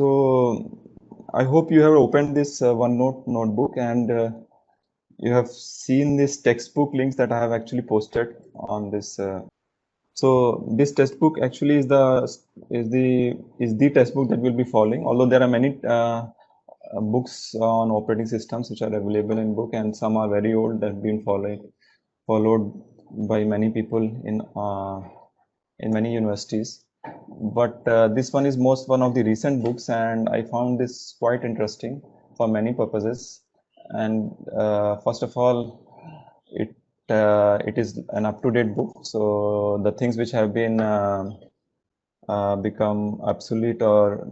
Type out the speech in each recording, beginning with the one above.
So I hope you have opened this OneNote notebook and you have seen this textbook links that I have actually posted on this. So this textbook actually is the textbook that we'll be following. Although there are many books on operating systems which are available in book, and some are very old that have been followed by many people in many universities. But this one is one of the recent books, and I found this quite interesting for many purposes. And first of all, it is an up-to-date book, so the things which have been become obsolete or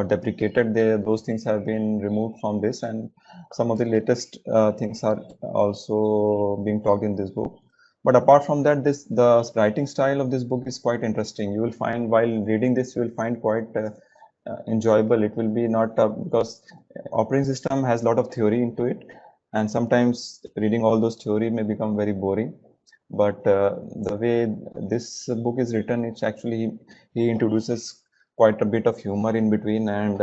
deprecated, those things have been removed from this, and some of the latest things are also being talked in this book. But apart from that, the writing style of this book is quite interesting. You will find while reading this, you will find quite enjoyable. It will be not because operating system has a lot of theory into it, and sometimes reading all those theory may become very boring. But the way this book is written, it's actually he introduces quite a bit of humor in between and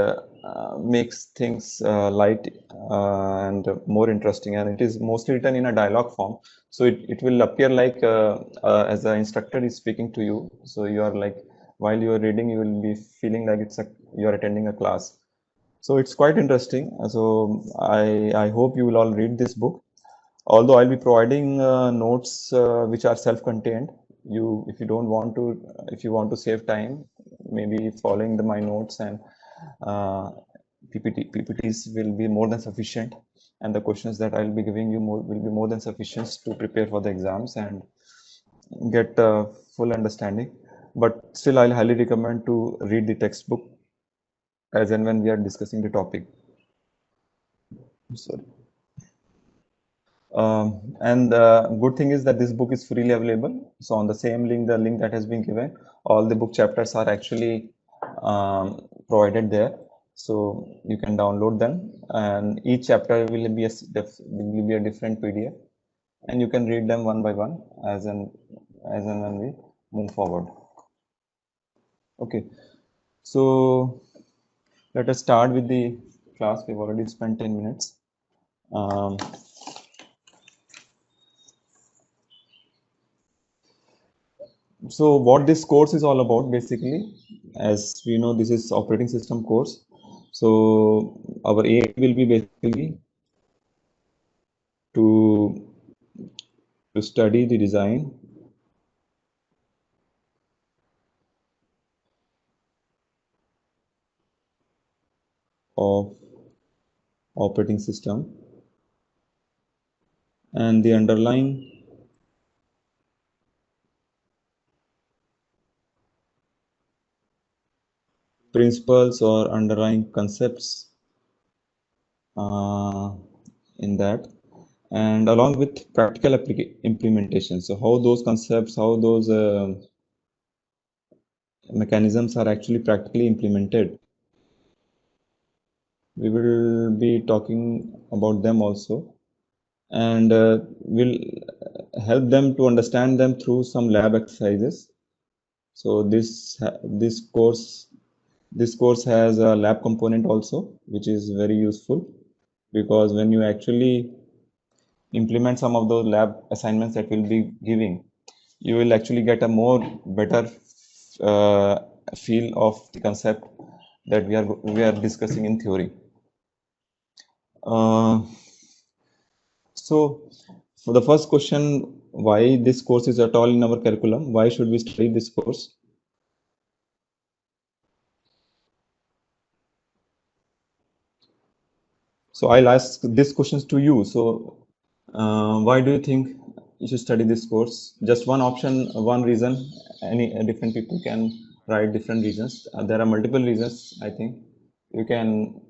makes things light and more interesting. And it is mostly written in a dialogue form, so it will appear like as the instructor is speaking to you. So you are like, while you are reading, you will be feeling like you are attending a class. So it's quite interesting. So I hope you will all read this book. Although I'll be providing notes which are self-contained. If you don't want to, if you want to save time, maybe following my notes and PPTs will be more than sufficient, and the questions that I'll be giving you will be more than sufficient to prepare for the exams and get full understanding. But still, I'll highly recommend to read the textbook as and when we are discussing the topic. Sorry. And the good thing is that this book is freely available. So on the same link, the link that has been given, all the book chapters are actually provided there. So you can download them, and each chapter will be a different PDF, and you can read them one by one as and when we move forward. Okay, so let us start with the class. We've already spent 10 minutes. So what this course is all about, basically, as we know, this is operating system course. So our aim will be basically to study the design of operating system and the underlying principles or underlying concepts in that, and along with practical implementation. So how those concepts, how those mechanisms are actually practically implemented. We will be talking about them also, and will help them to understand them through some lab exercises. So this course has a lab component also, which is very useful, because when you actually implement some of those lab assignments that we'll be giving, you will actually get a better feel of the concept that we are discussing in theory. So for the first question, why this course is at all in our curriculum? Why should we study this course? So I'll ask these questions to you. So why do you think you should study this course? Just one option, one reason. Any different people can write different reasons. There are multiple reasons. I think you can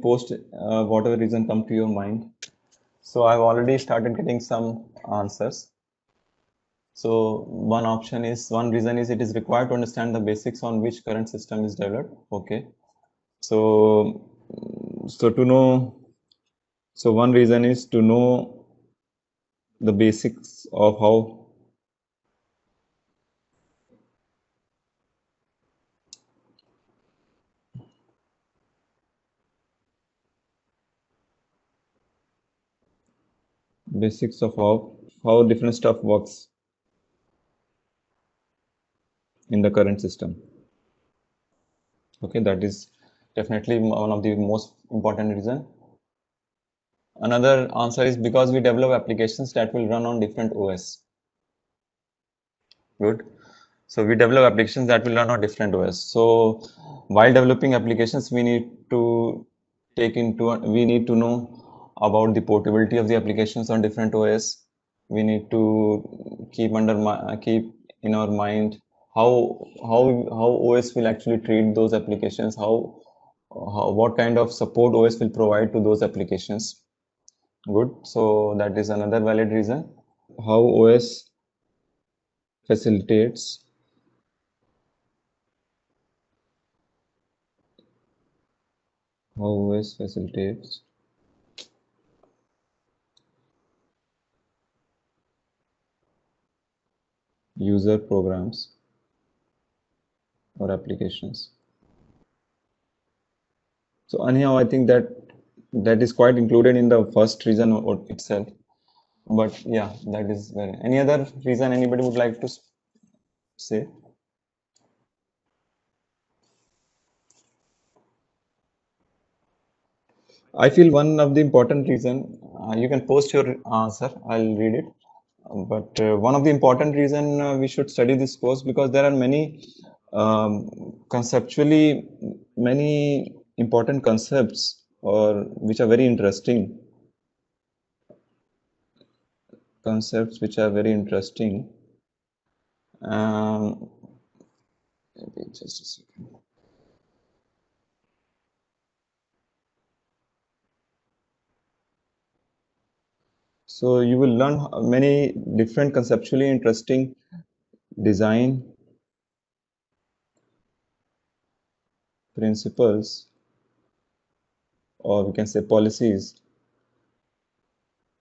post whatever reason come to your mind. So I've already started getting some answers. So one reason is it is required to understand the basics on which current system is developed. Okay. So to know, so one reason is to know the basics of how basics of how different stuff works in the current system. Okay, that is definitely one of the most important reason. Another answer is because we develop applications that will run on different OS. Good. So we develop applications that will run on different OS. So while developing applications, we need to we need to know about the portability of the applications on different OS. We need to keep in our mind how OS will actually treat those applications, what kind of support OS will provide to those applications. Good. So that is another valid reason. How OS facilitates how OS facilitates user programs or applications. So anyhow, I think that is quite included in the first reason itself. But yeah, that is very. Any other reason anybody would like to say? I feel one of the important reason, you can post your answer, I'll read it. But one of the important reason we should study this course because there are many conceptually many important concepts or which are very interesting concepts which are very interesting. Just a second. So you will learn many different conceptually interesting design principles, or we can say policies,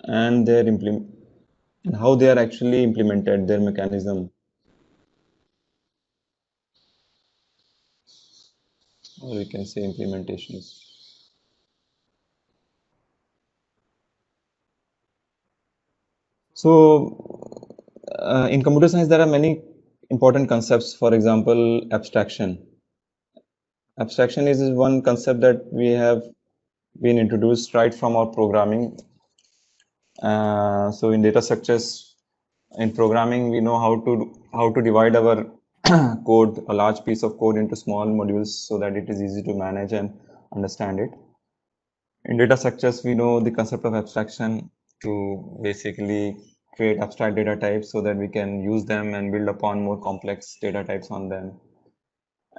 and their and how they are actually implemented, their mechanism, or we can say implementations. So in computer science, there are many important concepts. For example, abstraction. Abstraction is one concept that we have been introduced right from our programming. So in data structures, in programming, we know how to divide our code, a large piece of code, into small modules so that it is easy to manage and understand it. In data structures, we know the concept of abstraction to basically create abstract data types so that we can use them and build upon more complex data types on them.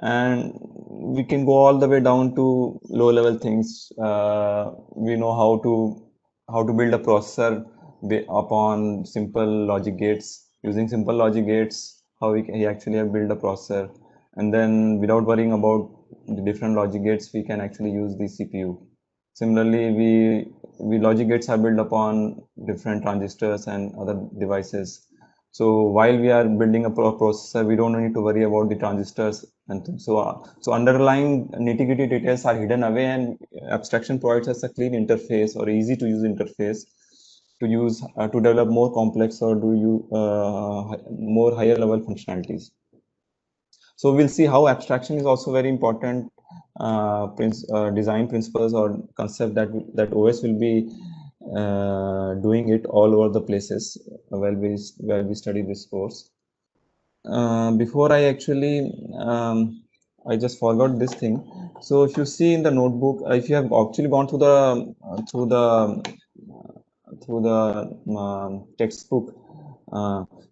And we can go all the way down to low level things. We know how to build a processor upon simple logic gates. Using simple logic gates, how we actually have built a processor, and then without worrying about the different logic gates, we can actually use the CPU. Similarly, we logic gates are built upon different transistors and other devices. So while we are building a processor, we don't need to worry about the transistors and things. So underlying nitty-gritty details are hidden away, and abstraction provides us a clean interface or easy to use interface to use to develop more complex or do you more higher level functionalities. So we'll see how abstraction is also very important design principles or concept that OS will be doing it all over the places while we study this course. Before I actually, I just forgot this thing. So if you see in the notebook, if you have actually gone through the textbook,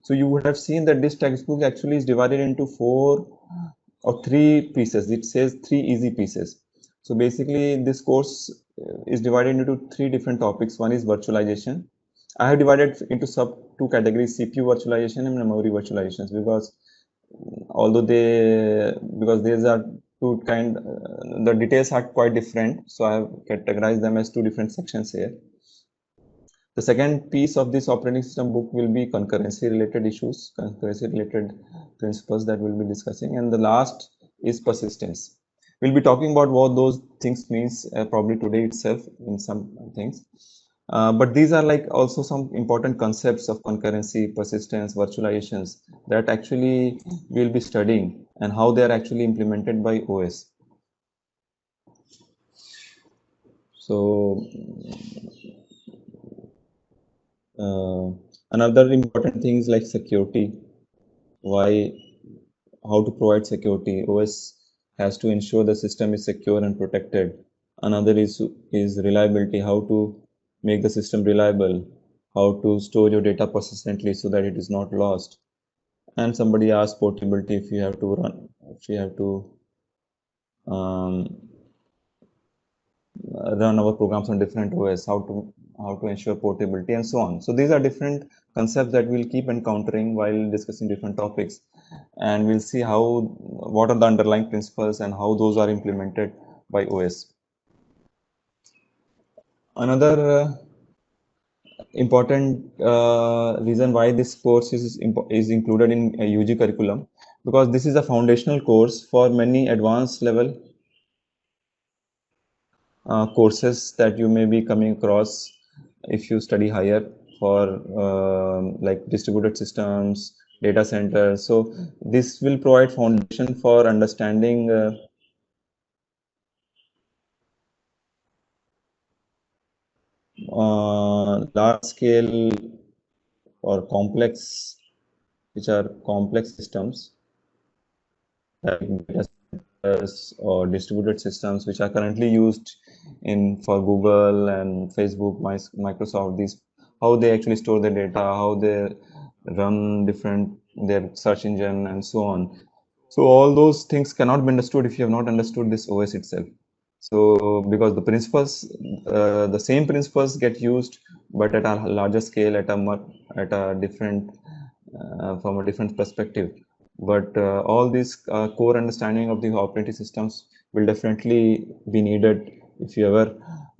so you would have seen that this textbook actually is divided into 3 pieces. It says 3 easy pieces. So basically, this course is divided into 3 different topics. One is virtualization. I have divided into sub 2 categories: CPU virtualization and memory virtualizations, because although because these are two the details are quite different. So I have categorized them as 2 different sections here. The second piece of this operating system book will be concurrency related issues, concurrency related principles that we'll be discussing. And the last is persistence. We'll be talking about what those things means probably today itself in some things. But these are like also some important concepts of concurrency, persistence, virtualizations that actually we'll be studying and how they are actually implemented by OS. So another important thing is like security. Why, how to provide security? OS has to ensure the system is secure and protected. Another is reliability, how to make the system reliable, how to store your data persistently so that it is not lost. And somebody asked portability, if you have to run, if you have to um, run our programs on different OS, how to ensure portability and so on. So these are different concepts that we'll keep encountering while discussing different topics, and we'll see how, what are the underlying principles and how those are implemented by OS. Another important reason why this course is included in a UG curriculum, because this is a foundational course for many advanced level courses that you may be coming across if you study higher, for like distributed systems, data centers. So this will provide foundation for understanding large scale or complex, which are complex systems like data centers or distributed systems, which are currently used in for Google and Facebook, Microsoft. These, how they actually store their data, how they run different their search engine and so on. So all those things cannot be understood if you have not understood this OS itself. So because the principles, the same principles get used, but at a larger scale, at a different from a different perspective. But all this core understanding of the operating systems will definitely be needed if you ever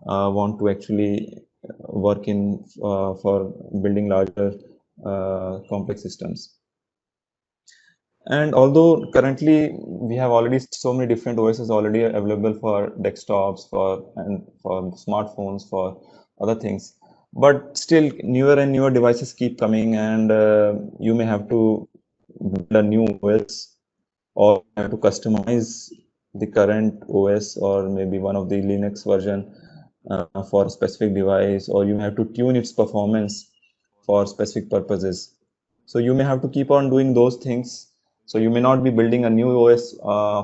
want to actually work in for building larger complex systems. And although currently we have already so many different OSs already available for desktops, for smartphones, for other things, but still newer and newer devices keep coming, and you may have to build a new OS or have to customize the current OS or maybe one of the Linux version for a specific device, or you have to tune its performance for specific purposes. So you may have to keep on doing those things. So you may not be building a new OS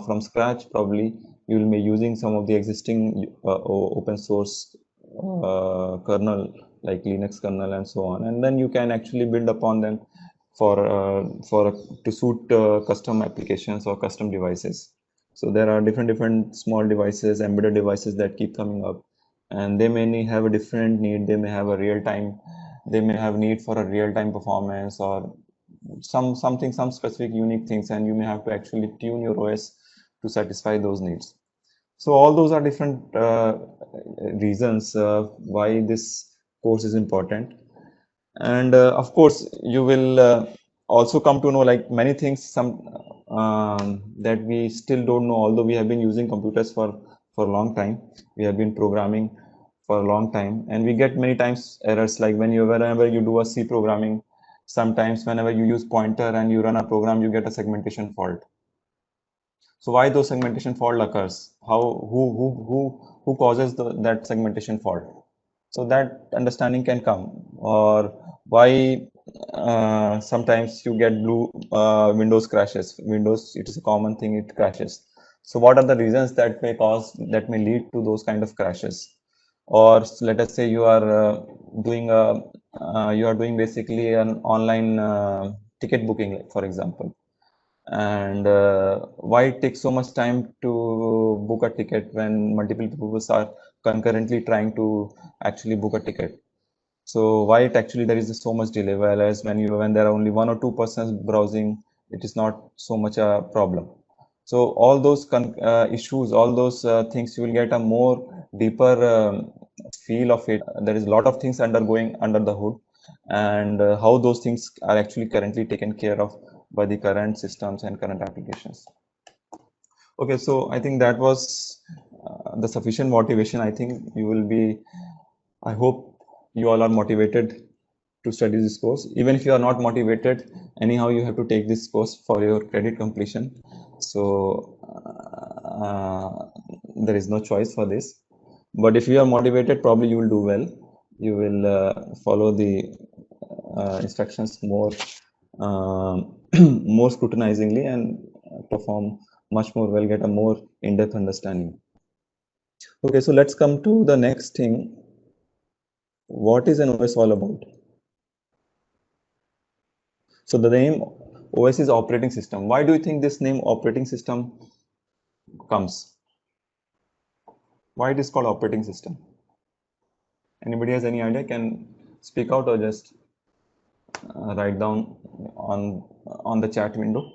from scratch. Probably you will be using some of the existing open source kernel like Linux kernel and so on, and then you can actually build upon them for to suit custom applications or custom devices. So there are different small devices, embedded devices that keep coming up, and they may have a different need. They may have a real time, they may have need for a real time performance or some specific unique things, and you may have to actually tune your OS to satisfy those needs. So all those are different reasons why this course is important. And of course you will also come to know like many things, some that we still don't know, although we have been using computers for a long time, we have been programming for a long time, and we get many times errors, like whenever you do a C programming, sometimes whenever you use pointer and you run a program, you get a segmentation fault. So why those segmentation fault occurs? How, who causes that segmentation fault? So that understanding can come. Or why sometimes you get blue Windows crashes. Windows, it is a common thing, it crashes. So what are the reasons that may cause, that may lead to those kind of crashes? Or let us say you are doing a you are doing basically an online ticket booking, for example, and why it takes so much time to book a ticket when multiple people are concurrently trying to actually book a ticket? So why it actually there is so much delay, whereas when there are only one or two persons browsing, it is not so much a problem. So all those issues, all those things, you will get a more deeper feel of it. There is a lot of things undergoing under the hood, and how those things are actually currently taken care of by the current systems and current applications. Okay, so I think that was the sufficient motivation. I think you will be, I hope you all are motivated to study this course. Even if you are not motivated, anyhow you have to take this course for your credit completion. So there is no choice for this. But if you are motivated, probably you will do well. You will follow the instructions more more scrutinizingly and perform much more well, get a more in-depth understanding. Okay, so let's come to the next thing. What is an OS all about? So the name OS is operating system. Why do you think this name operating system comes? Why it is called operating system? Anybody has any idea? Can speak out or just write down on the chat window.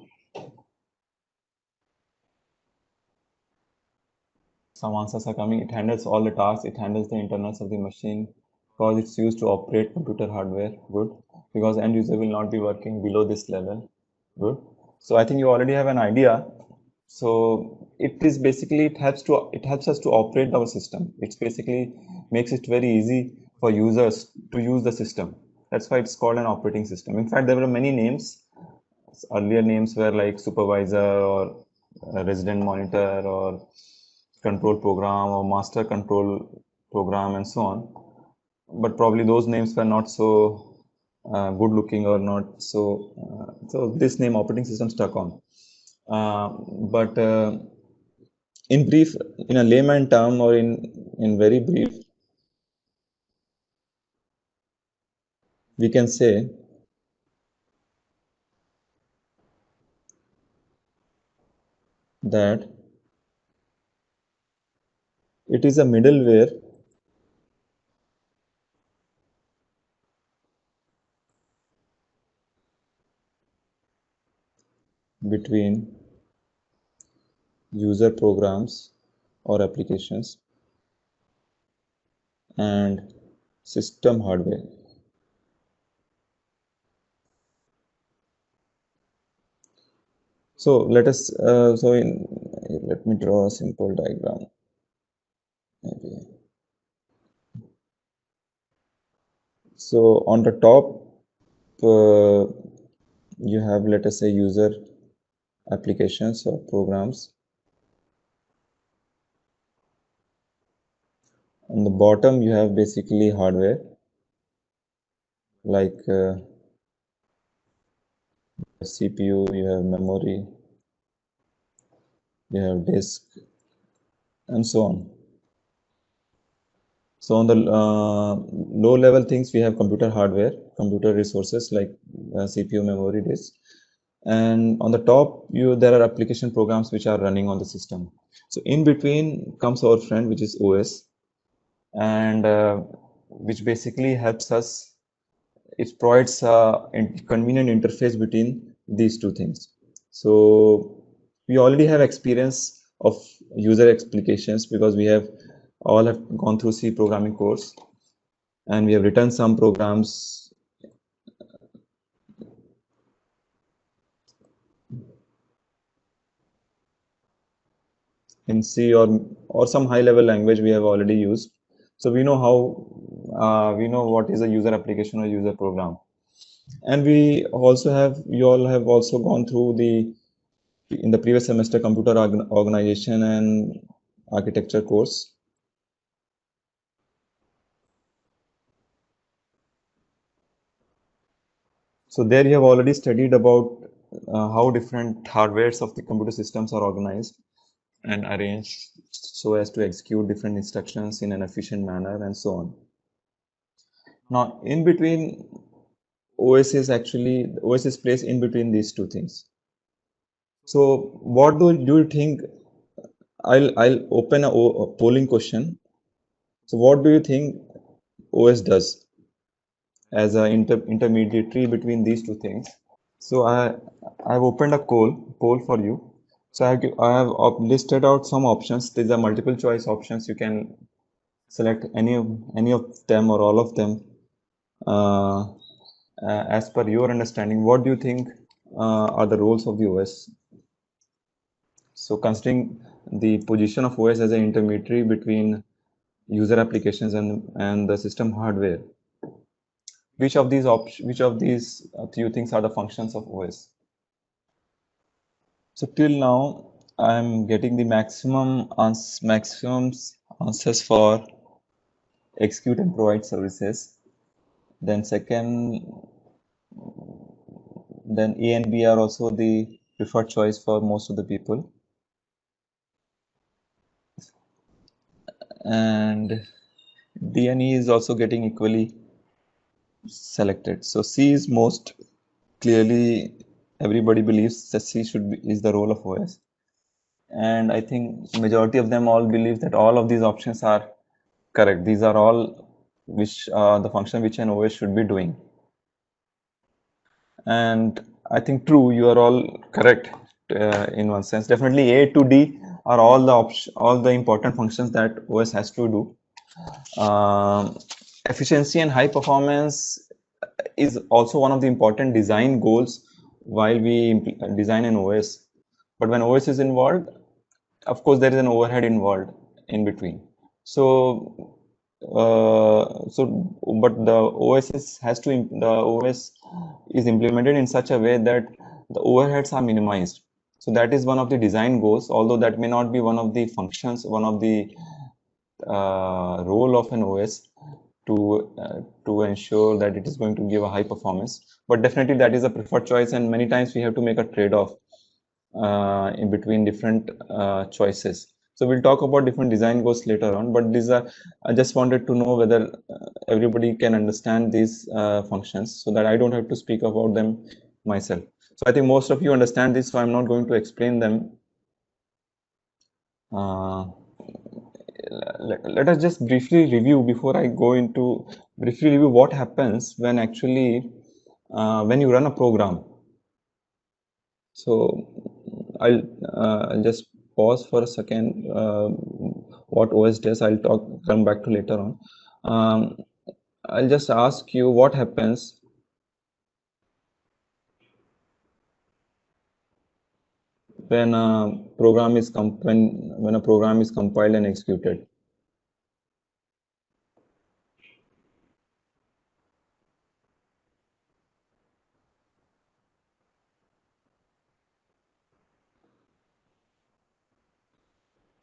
Some answers are coming. It handles all the tasks. It handles the internals of the machine because it's used to operate computer hardware. Good. Because end user will not be working below this level. Good. So I think you already have an idea. So it is basically it helps us to operate our system. It's basically makes it very easy for users to use the system. That's why it's called an operating system. In fact, there were many names. Earlier names were like supervisor or resident monitor or control program or master control program and so on. But probably those names were not so good looking or not so. So this name operating system stuck on. But in brief, in a layman term or in very brief, we can say that it is a middleware between user programs or applications and system hardware. So let us let me draw a simple diagram. Maybe. So on the top, you have, let us say, user applications or programs. On the bottom, you have basically hardware like CPU, you have memory, you have disk, and so on. So on the low level things, we have computer hardware, computer resources like CPU, memory, disk. And on the top, there are application programs which are running on the system. So in between comes our friend, which is OS, and which basically helps us. It provides a convenient interface between these two things. So we already have experience of user applications because we have all have gone through C programming course and we have written some programs in C or some high level language we have already used. So we know how we know what is a user application or user program. And we also have, you all have also gone through in the previous semester computer organization and architecture course. So there you have already studied about how different hardwares of the computer systems are organized and arranged so as to execute different instructions in an efficient manner and so on. Now in between, OS is placed in between these two things. So what do you think? I'll open a polling question. So what do you think OS does as an intermediary between these two things? So I've opened a poll for you. So I have listed out some options. These are multiple choice options. You can select any of them or all of them as per your understanding. What do you think are the roles of the OS? So considering the position of OS as an intermediary between user applications and the system hardware. which of these few things are the functions of OS? So till now, I'm getting the maximums answers for execute and provide services. Then second, then A and B are also the preferred choice for most of the people. And D and E is also getting equally selected. So C is most clearly, everybody believes that C is the role of OS. And I think majority of them all believe that all of these options are correct. These are all the function which an OS should be doing. And I think true, you are all correct in one sense. Definitely A to D are all the important functions that OS has to do. Efficiency and high performance is also one of the important design goals while we design an OS. But when OS is involved, of course, there is an overhead involved in between. So, but the OS is implemented in such a way that the overheads are minimized. So that is one of the design goals, although that may not be one of the functions, one of the role of an OS to ensure that it is going to give a high performance. But definitely that is a preferred choice, and many times we have to make a trade-off in between different choices. So we'll talk about different design goals later on, but I just wanted to know whether everybody can understand these functions so that I don't have to speak about them myself. So I think most of you understand this, so I'm not going to explain them. Let us just briefly review before I go into briefly review what happens when actually when you run a program. So I'll just pause for a second. What OS does, I'll come back to later on. I'll just ask you what happens when a program is when a program is compiled and executed.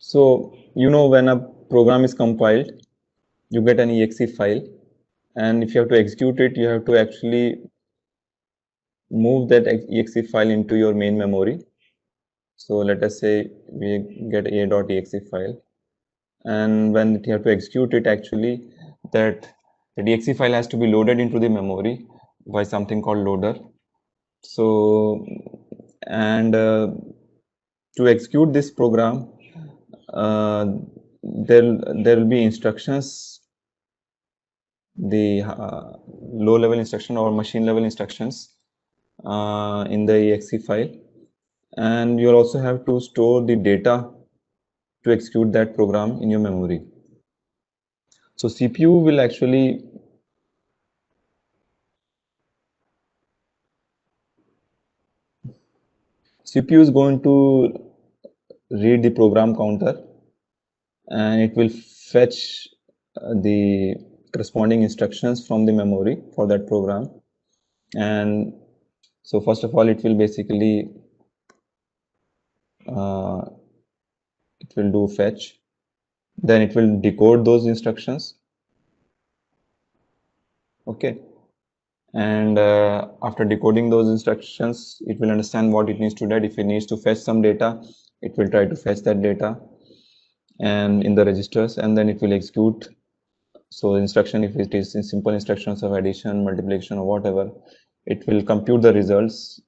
So when a program is compiled, you get an exe file, and if you have to execute it, you have to actually move that exe file into your main memory. So let us say we get a.exe file, and when you have to execute it, actually that the exe file has to be loaded into the memory by something called loader. So and to execute this program, there will be instructions, the low level instruction or machine level instructions in the exe file, and you'll also have to store the data to execute that program in your memory. So CPU will actually CPU is going to read the program counter, and it will fetch the corresponding instructions from the memory for that program. And so first of all, it will basically it will do fetch, then it will decode those instructions. Okay, and after decoding those instructions, it will understand what it needs to do. If it needs to fetch some data, it will try to fetch that data and in the registers, and then it will execute. So instruction, if it is in simple instructions of addition, multiplication, or whatever, it will compute the results,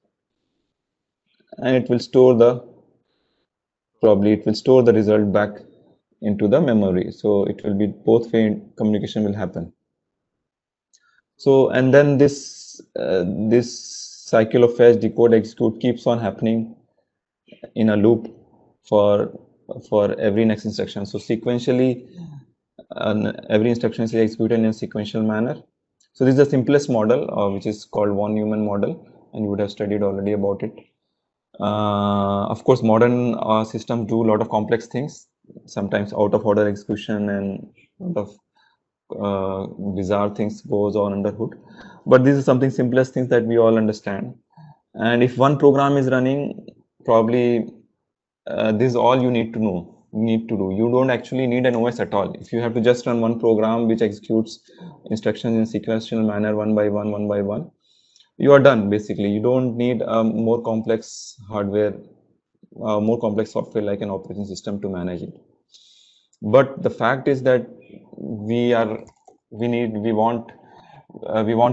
and it will store the result back into the memory. So it will be both way communication will happen. So and then this cycle of fetch, decode, execute keeps on happening in a loop for every next instruction. So sequentially, every instruction is executed in a sequential manner. So this is the simplest model, which is called von Neumann model, and you would have studied already about it. Of course, modern systems do a lot of complex things, sometimes out of order execution and a lot of bizarre things goes on under hood. But this is something simplest things that we all understand. And if one program is running, probably this is all you need to know. Need to do. You don't actually need an OS at all. If you have to just run one program which executes instructions in sequential manner one by one, you are done basically. You don't need a more complex hardware, more complex software like an operating system to manage it. But the fact is that we want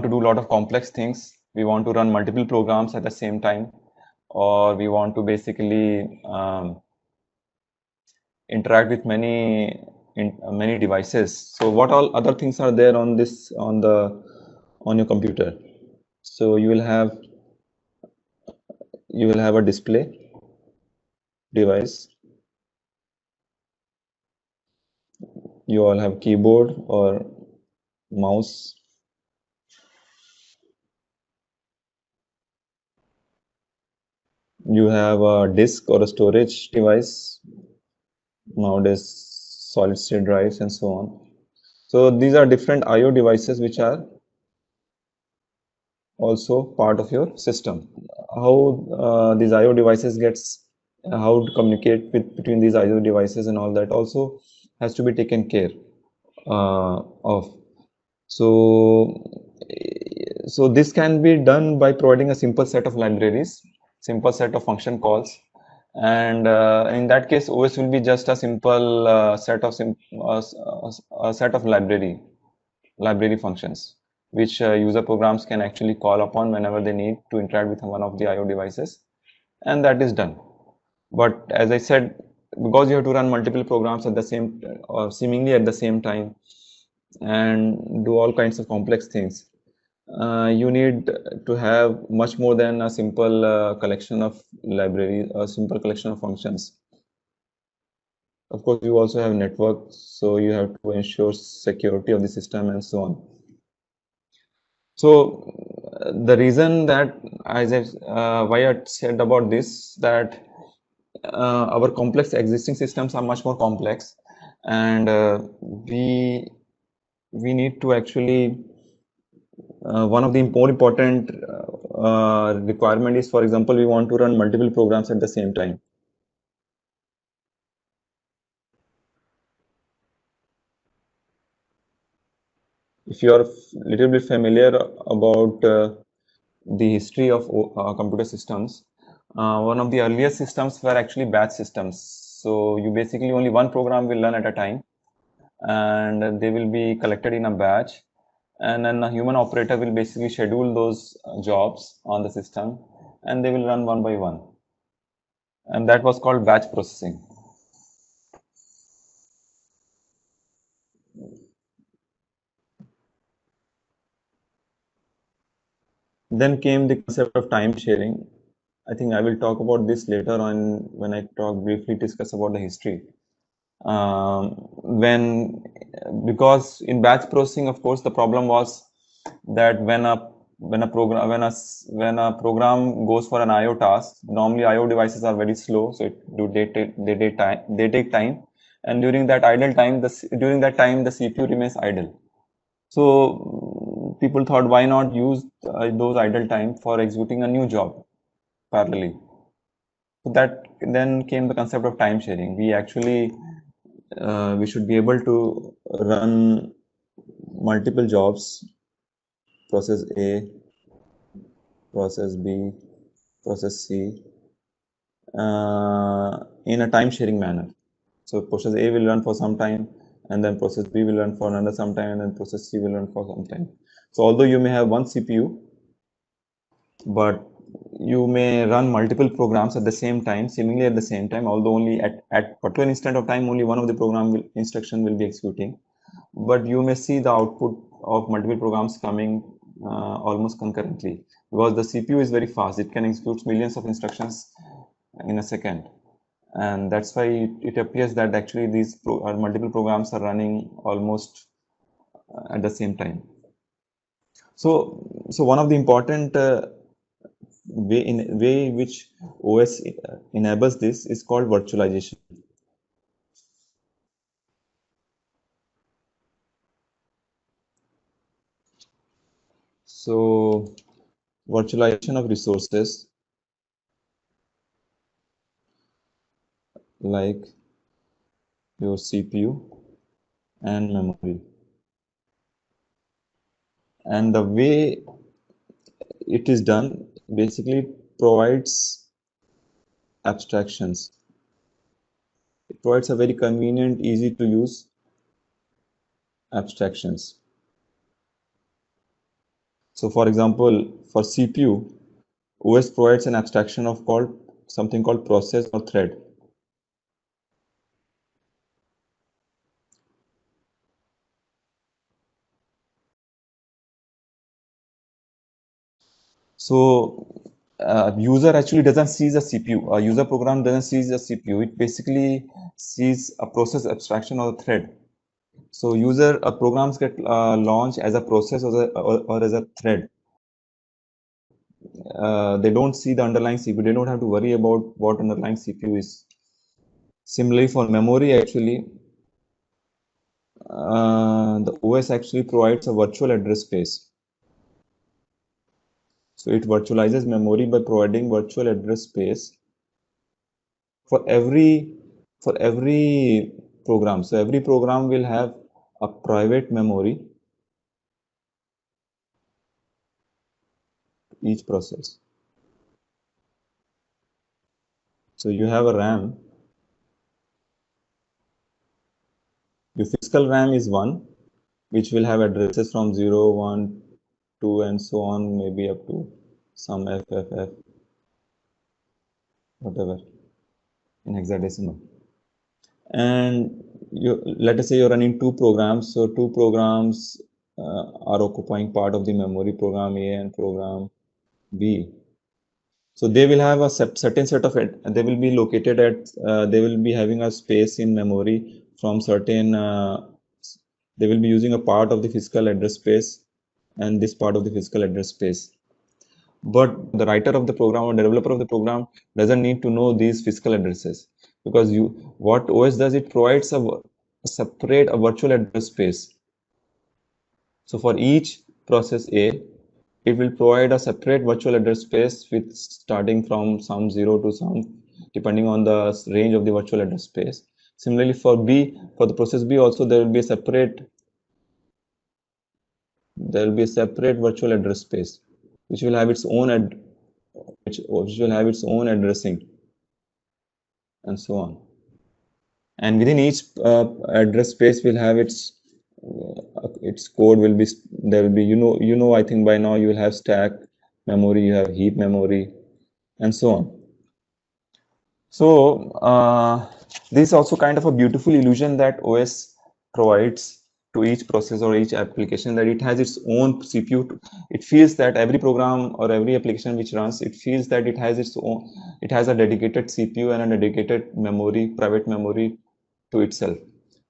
to do a lot of complex things. We want to run multiple programs at the same time, or we want to basically interact with many devices. So what all other things are there on your computer? So you will have a display device. You all have keyboard or mouse. You have a disk or a storage device. Nowadays, solid state drives and so on. So these are different IO devices which are also part of your system. How these IO devices how to communicate between these IO devices and all that also has to be taken care of. So this can be done by providing a simple set of libraries, simple set of function calls, and in that case, OS will be just a simple set of library functions, which user programs can actually call upon whenever they need to interact with one of the IO devices, and that is done. But as I said, because you have to run multiple programs at the same or seemingly at the same time and do all kinds of complex things, you need to have much more than a simple collection of libraries, a simple collection of functions. Of course, you also have networks, so you have to ensure security of the system and so on. So the reason that why I said about this, that our complex existing systems are much more complex, and we need to actually one of the more important requirement is, for example, we want to run multiple programs at the same time. If you are little bit familiar about the history of computer systems, one of the earliest systems were actually batch systems. So you basically only one program will run at a time, and they will be collected in a batch, and then a human operator will basically schedule those jobs on the system, and they will run one by one, and that was called batch processing. Then came the concept of time sharing. I think I will talk about this later on when I briefly discuss about the history. Because in batch processing, of course, the problem was that when a program goes for an IO task, normally IO devices are very slow, so they take time, and during that time the CPU remains idle. So people thought, why not use those idle time for executing a new job parallelly? So that then came the concept of time sharing. We should be able to run multiple jobs, process A, process B, process C, in a time sharing manner. So process A will run for some time, and then process B will run for another some time, and then process C will run for some time. So although you may have one CPU, but you may run multiple programs at the same time, seemingly at the same time, although only at particular instant of time, only one of the instruction will be executing. But you may see the output of multiple programs coming almost concurrently, because the CPU is very fast. It can execute millions of instructions in a second. And that's why it appears that actually these multiple programs are running almost at the same time. So one of the important way in which OS enables this is called virtualization. So virtualization of resources like your CPU and memory. And the way it is done basically provides abstractions. It provides a very convenient, easy to use abstractions. So for example, for CPU, OS provides an abstraction of something called process or thread. So user actually doesn't see the CPU. A user program doesn't see the CPU. It basically sees a process abstraction or a thread. So programs get launched as a process or as a thread. They don't see the underlying CPU. They don't have to worry about what underlying CPU is. Similarly, for memory, actually, the OS actually provides a virtual address space. So it virtualizes memory by providing virtual address space for every program. So every program will have a private memory each process. So you have a RAM. Your physical RAM is 1, which will have addresses from 0, 1, 2, and so on, maybe up to some FFF, whatever, in hexadecimal. And let us say you're running 2 programs. So 2 programs are occupying part of the memory, program A and program B. So they will have a certain set of it. They will be located at. They will be having a space in memory from certain. They will be using a part of the physical address space, and this part of the physical address space. But the writer of the program or developer of the program doesn't need to know these physical addresses, because what OS does, it provides a virtual address space. So for each process A, it will provide a separate virtual address space with starting from some 0 to some, depending on the range of the virtual address space. Similarly, for the process B also, there will be a separate virtual address space, which will have its own which will have its own addressing, and so on. And within each address space will have its code will be, there will be, I think by now you will have stack memory, you have heap memory, and so on. So this is also kind of a beautiful illusion that OS provides to each process or each application, that it has its own CPU. It feels that every program or every application which runs, it feels that it has a dedicated CPU and a dedicated memory, private memory to itself,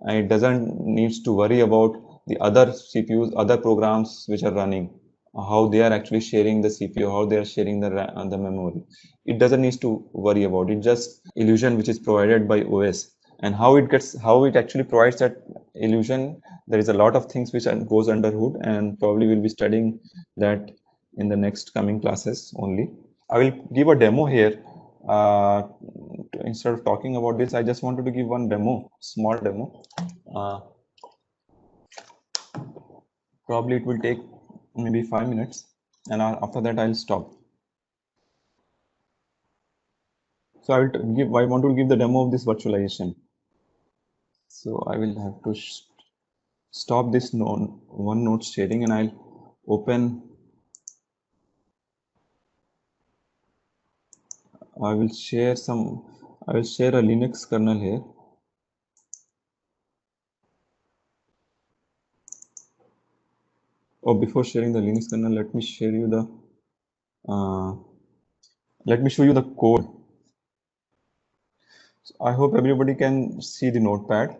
and it doesn't needs to worry about the other CPUs, other programs which are running, how they are actually sharing the CPU, how they are sharing the memory. It doesn't need to worry about it. Just illusion which is provided by OS, and how it actually provides that illusion. There is a lot of things which goes under hood, and probably we'll be studying that in the next coming classes only. I will give a demo here. Instead of talking about this, I just wanted to give one demo, small demo. Probably it will take maybe 5 minutes, and after that I'll stop. So I want to give the demo of this virtualization. So I will have to stop this OneNote sharing, and I'll open. I will share a Linux kernel here. Oh, before sharing the Linux kernel, let me show you the code. So I hope everybody can see the notepad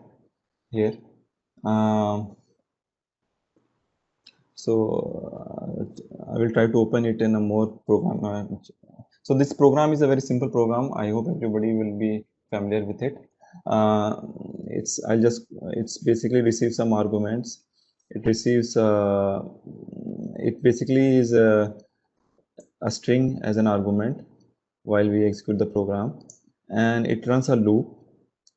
here. I will try to open it in a more program. So this program is a very simple program. I hope everybody will be familiar with it. It's basically receives some arguments. It receives it basically is a string as an argument while we execute the program, and it runs a loop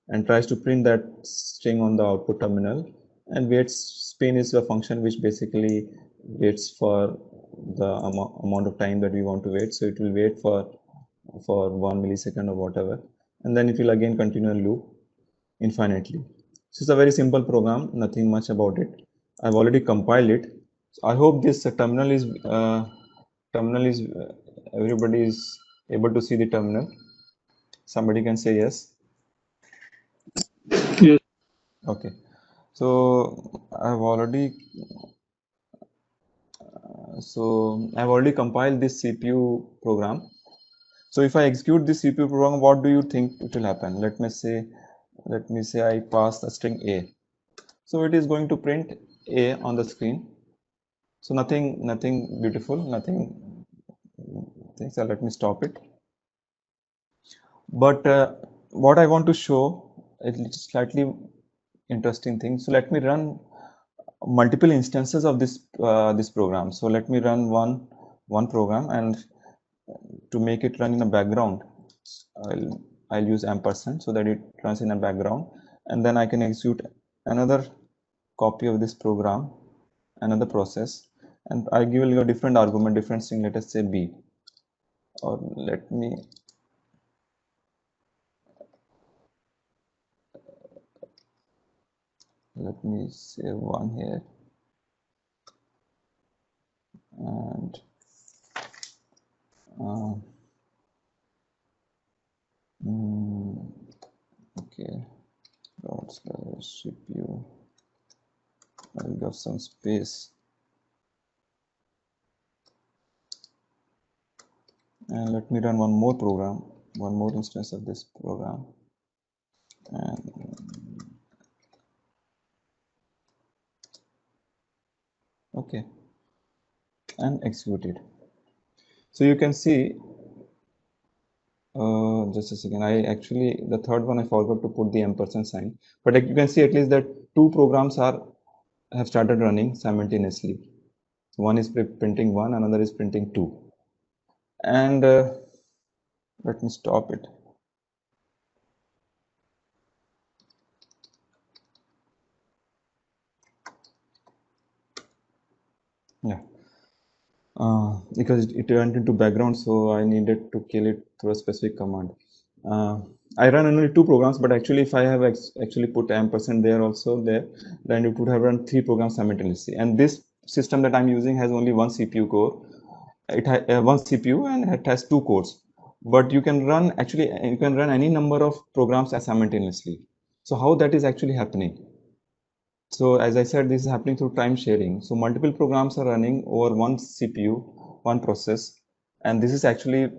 and tries to print that string on the output terminal, and waits. Spin is a function which basically waits for the amount of time that we want to wait. So it will wait for 1 millisecond or whatever, and then it will again continue a loop infinitely. So it's a very simple program, nothing much about it. I've already compiled it. So I hope this terminal is everybody is able to see the terminal. Somebody can say yes. Yes. Okay. So I've already compiled this CPU program. So if I execute this CPU program, what do you think it will happen? Let me say I pass the string A. So it is going to print A on the screen. So nothing beautiful, nothing. So let me stop it. But what I want to show is slightly interesting thing. So let me run multiple instances of this program. So let me run one program, and to make it run in the background, I'll use ampersand so that it runs in a background, and then I can execute another copy of this program, another process, and I give a different argument, different string, let us say B, or let me say one here, and okay, dot slash CPU. I'll give some space, and let me run one more program, one more instance of this program, and okay, and execute it. So you can see, just a second, the third one I forgot to put the ampersand sign, but you can see at least that two programs have started running simultaneously. One is printing 1, another is printing 2, and let me stop it. Yeah, because it went into background, so I needed to kill it through a specific command. I run only two programs, but actually if I have actually put ampersand there also there, then it would have run 3 programs simultaneously. And this system that I'm using has only one CPU core. It has one CPU and it has 2 cores. But you can run any number of programs simultaneously. So how that is actually happening? So as I said, this is happening through time sharing. So multiple programs are running over one CPU, one process, and this is actually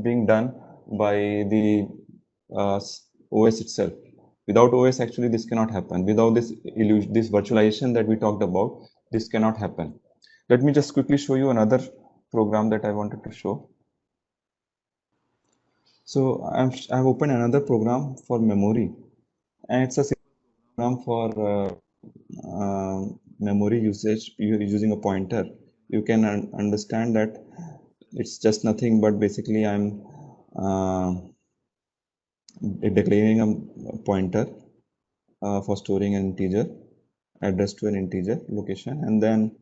being done by the OS itself. Without OS, actually, this cannot happen. Without this illusion, this virtualization that we talked about, this cannot happen. Let me just quickly show you another program that I wanted to show. So I've opened another program for memory, and it's a program for memory usage using a pointer. You can understand that it's just nothing but basically I'm declaring a pointer for storing an integer address to an integer location, and then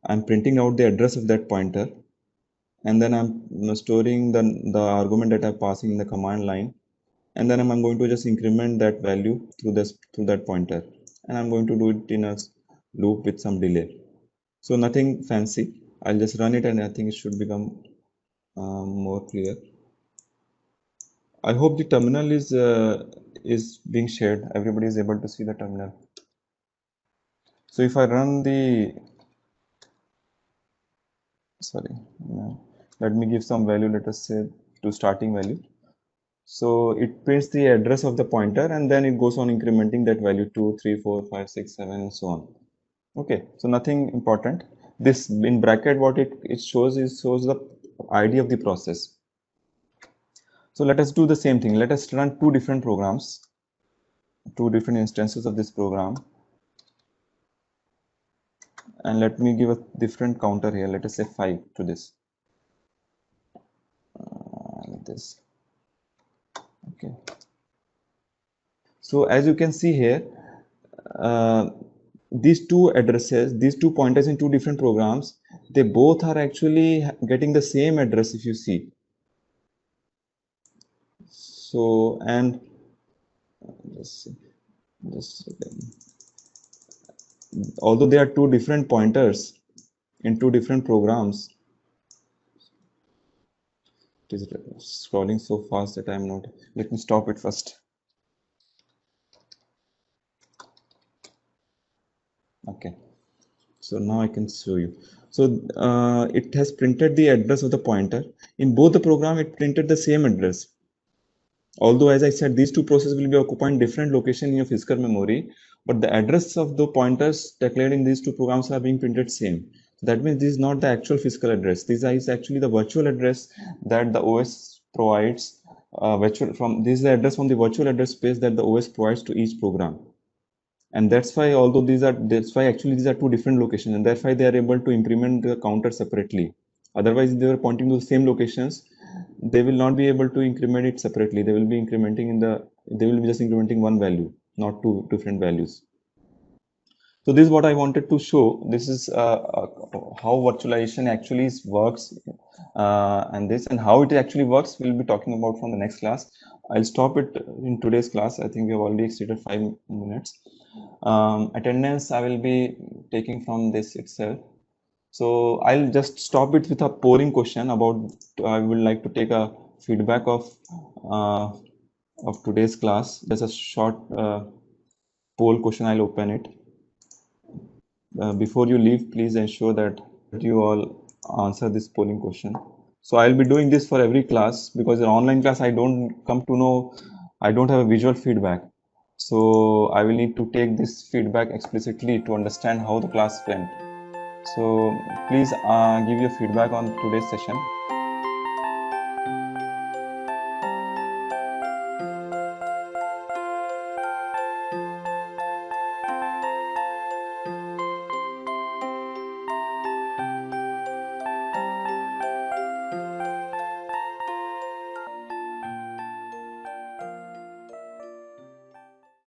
I'm printing out the address of that pointer, and then I'm storing the argument that I'm passing in the command line, and then I'm going to just increment that value through that pointer, and I'm going to do it in a loop with some delay. So nothing fancy. I'll just run it, and I think it should become more clear. I hope the terminal is being shared. Everybody is able to see the terminal. So if I run let me give some value. Let us say to starting value. So it prints the address of the pointer, and then it goes on incrementing that value 2, 3, 4, 5, 6, 7, and so on. Okay, so nothing important. This in bracket, what it shows the ID of the process. So let us do the same thing. Let us run two different programs, two different instances of this program. And let me give a different counter here. Let us say 5 to this. This. Okay. So as you can see here, these two addresses, these two pointers in two different programs, they both are actually getting the same address if you see. So, and just although they are two different pointers in two different programs, it is scrolling so fast that I'm not, let me stop it first. Okay, so now I can show you. So it has printed the address of the pointer. In both the program, it printed the same address. Although, as I said, these two processes will be occupying different location in your physical memory, but the address of the pointers declared in these two programs are being printed same. So that means this is not the actual physical address. This is actually the virtual address that the OS provides. This is the address from the virtual address space that the OS provides to each program. And that's why, actually these are two different locations, and that's why they are able to implement the counter separately. Otherwise, if they were pointing to the same locations, they will not be able to increment it separately. They will be just incrementing one value, not two different values. So this is what I wanted to show. This is how virtualization actually works, and how it actually works we'll be talking about from the next class. I'll stop it in today's class. I think we have already exceeded 5 minutes. Attendance I will be taking from this itself. So I'll just stop it with a polling question about, I would like to take a feedback of today's class. There's a short poll question. I'll open it. Before you leave, please ensure that you all answer this polling question. So I'll be doing this for every class, because in online class I don't have a visual feedback. So I will need to take this feedback explicitly to understand how the class went. So please give your feedback on today's session.